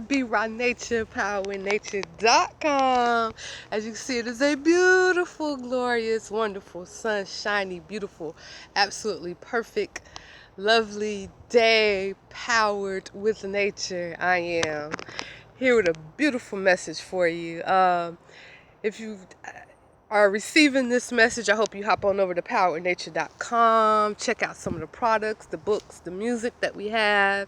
Be Raw Nature, PowerWithNature.com. As you can see, it is a beautiful, glorious, wonderful, sunshiny, beautiful, absolutely perfect, lovely day powered with nature. I am here with a beautiful message for you. If you are receiving this message, I hope you hop on over to PowerWithNature.com. Check out some of the products, the books, the music that we have.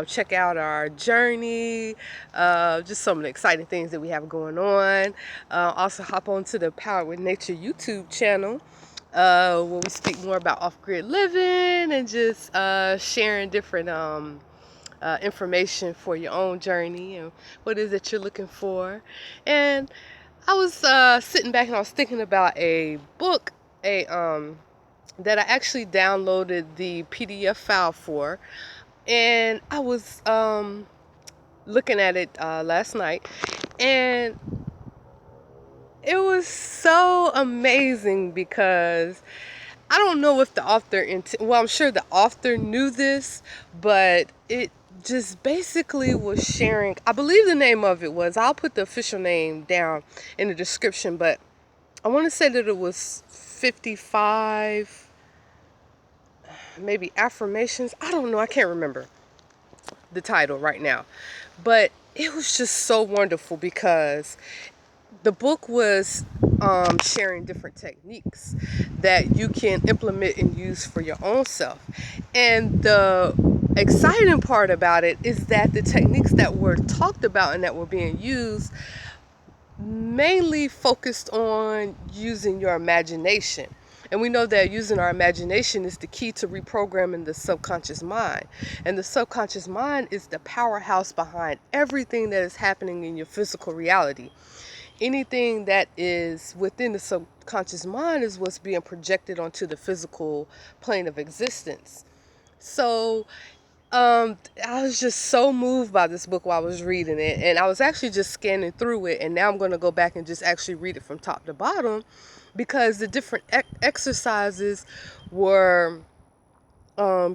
Check out our journey, just some of the exciting things that we have going on. Also hop on to the Power with Nature YouTube channel, where we speak more about off-grid living and just sharing different information for your own journey and what it is that you're looking for. And I was sitting back and I was thinking about a book, that I actually downloaded the PDF file for, and I was looking at it last night, and it was so amazing because I don't know if the author, well, I'm sure the author knew this, but it just basically was sharing, I believe the name of it was, I'll put the official name down in the description, but I want to say that it was 55, maybe affirmations. I don't know. I can't remember the title right now. But it was just so wonderful because the book was sharing different techniques that you can implement and use for your own self. And the exciting part about it is that the techniques that were talked about and that were being used mainly focused on using your imagination. And we know that using our imagination is the key to reprogramming the subconscious mind. And the subconscious mind is the powerhouse behind everything that is happening in your physical reality. Anything that is within the subconscious mind is what's being projected onto the physical plane of existence. So I was just so moved by this book while I was reading it, and I was actually just scanning through it, and now I'm going to go back and just actually read it from top to bottom, because the different exercises were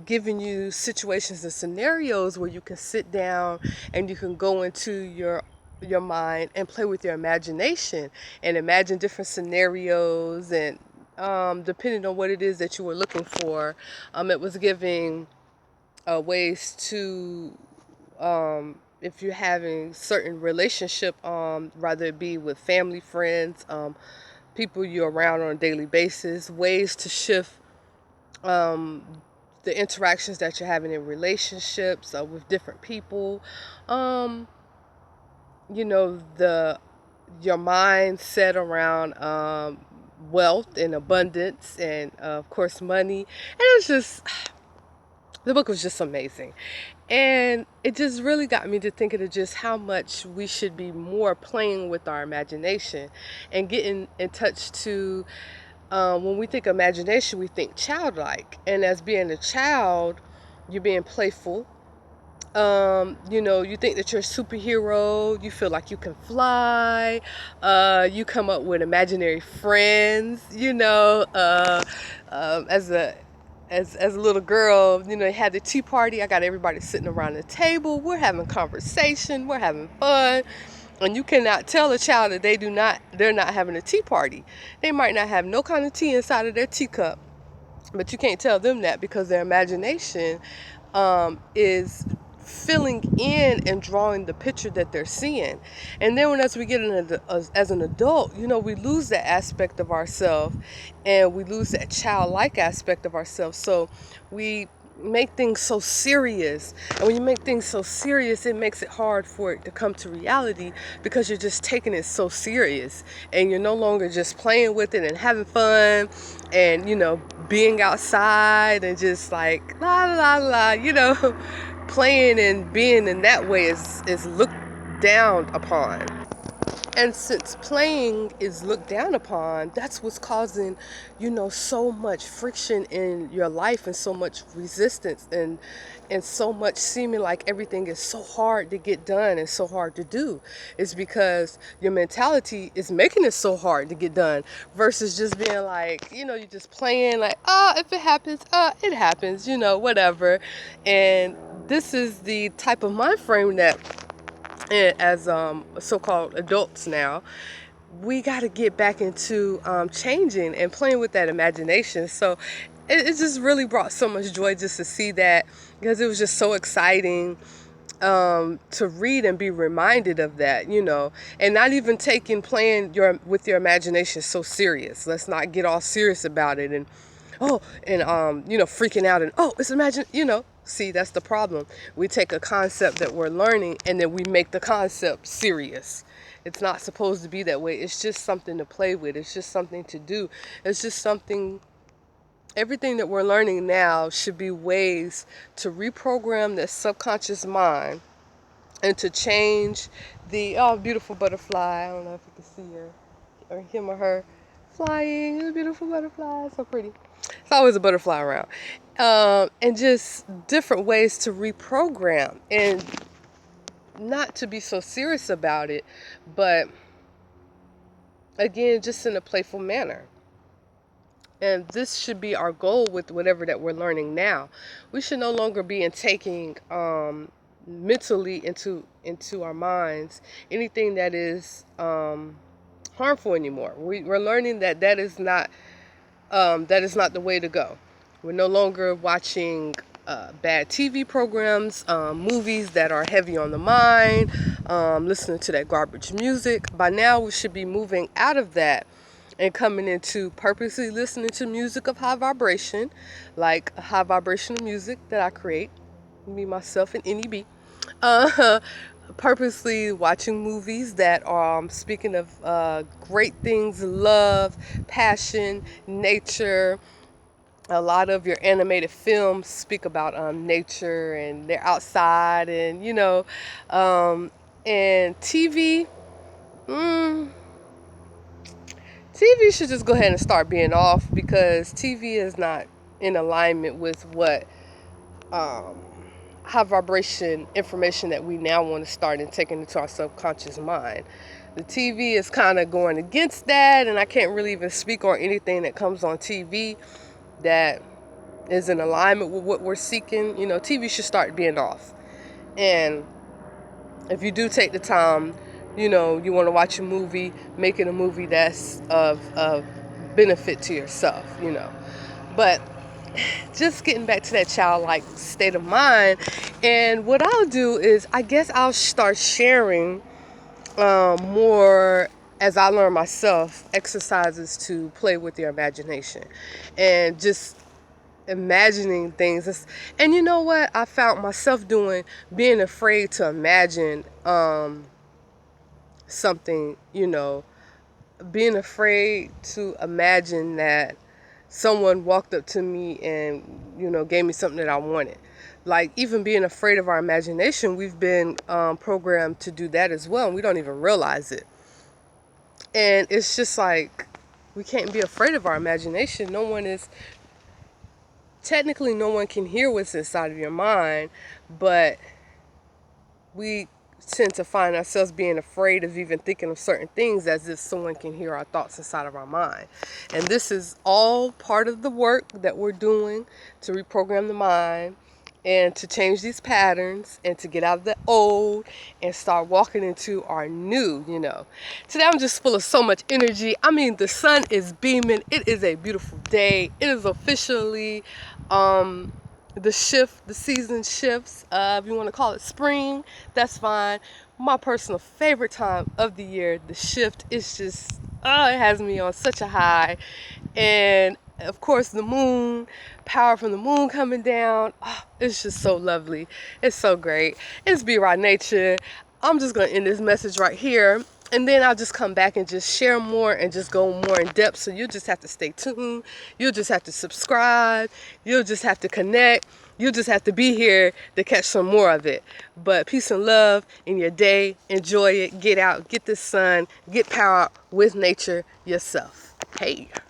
giving you situations and scenarios where you can sit down and you can go into your mind and play with your imagination and imagine different scenarios, and depending on what it is that you were looking for, it was giving ways to, if you're having certain relationship, rather it be with family, friends, people you're around on a daily basis, ways to shift the interactions that you're having in relationships with different people, your mindset around wealth and abundance, and of course money. And it was just, the book was just amazing. And it just really got me to thinking of just how much we should be more playing with our imagination and getting in touch to, when we think imagination, we think childlike. And as being a child, you're being playful. You think that you're a superhero, you feel like you can fly, you come up with imaginary friends, as a little girl, they had the tea party. I got everybody sitting around the table. We're having conversation. We're having fun. And you cannot tell a child that they're not having a tea party. They might not have no kind of tea inside of their teacup, but you can't tell them that because their imagination is filling in and drawing the picture that they're seeing. And then as we get as an adult, we lose that aspect of ourselves, and we lose that childlike aspect of ourselves. So we make things so serious, and when you make things so serious, it makes it hard for it to come to reality, because you're just taking it so serious, and you're no longer just playing with it and having fun and being outside and just like la la la, playing and being in that way is looked down upon. And since playing is looked down upon, that's what's causing, so much friction in your life, and so much resistance, and so much seeming like everything is so hard to get done and so hard to do. It's because your mentality is making it so hard to get done, versus just being like, you're just playing like, if it happens, it happens, whatever. And this is the type of mind frame that, as so-called adults now, we got to get back into changing and playing with that imagination. So it just really brought so much joy just to see that, because it was just so exciting to read and be reminded of that, and not even taking playing with your imagination so serious. Let's not get all serious about it and freaking out and it's imagine, see, that's the problem. We take a concept that we're learning and then we make the concept serious. It's not supposed to be that way. It's just something to play with. It's just something to do. It's just something. Everything that we're learning now should be ways to reprogram the subconscious mind and to change the beautiful butterfly. I don't know if you can see her or him or her flying. A beautiful butterfly, so pretty. It's always a butterfly around. And just different ways to reprogram and not to be so serious about it, but again, just in a playful manner. And this should be our goal with whatever that we're learning now. We should no longer be taking mentally into our minds anything that is harmful anymore. We're learning that is not the way to go. We're no longer watching bad TV programs, movies that are heavy on the mind, listening to that garbage music. By now, we should be moving out of that and coming into purposely listening to music of high vibration, like high vibrational music that I create, me, myself, and NEB. Purposely watching movies that are speaking of great things, love, passion, nature. A lot of your animated films speak about nature and they're outside and, and TV. TV should just go ahead and start being off, because TV is not in alignment with what high vibration information that we now want to start and taking into our subconscious mind. The TV is kind of going against that, and I can't really even speak on anything that comes on TV that is in alignment with what we're seeking. TV should start being off. And if you do take the time, you want to watch a movie, make it a movie that's of benefit to yourself, But just getting back to that childlike state of mind. And what I'll do is, I guess I'll start sharing more as I learn myself, exercises to play with your imagination and just imagining things. And you know what I found myself doing? Being afraid to imagine something, being afraid to imagine that someone walked up to me and, gave me something that I wanted. Like, even being afraid of our imagination, we've been programmed to do that as well, and we don't even realize it. And it's just like, we can't be afraid of our imagination. Technically no one can hear what's inside of your mind, but we tend to find ourselves being afraid of even thinking of certain things as if someone can hear our thoughts inside of our mind. And this is all part of the work that we're doing to reprogram the mind and to change these patterns and to get out of the old and start walking into our new, Today I'm just full of so much energy. I mean, the sun is beaming. It is a beautiful day. It is officially the season shifts. If you want to call it spring, that's fine. My personal favorite time of the year, the shift, is just, it has me on such a high. And of course, the moon, power from the moon coming down. Oh, it's just so lovely. It's so great. It's Be Right Nature. I'm just going to end this message right here. And then I'll just come back and just share more and just go more in depth. So you'll just have to stay tuned. You'll just have to subscribe. You'll just have to connect. You'll just have to be here to catch some more of it. But peace and love in your day. Enjoy it. Get out. Get the sun. Get power with nature yourself. Hey.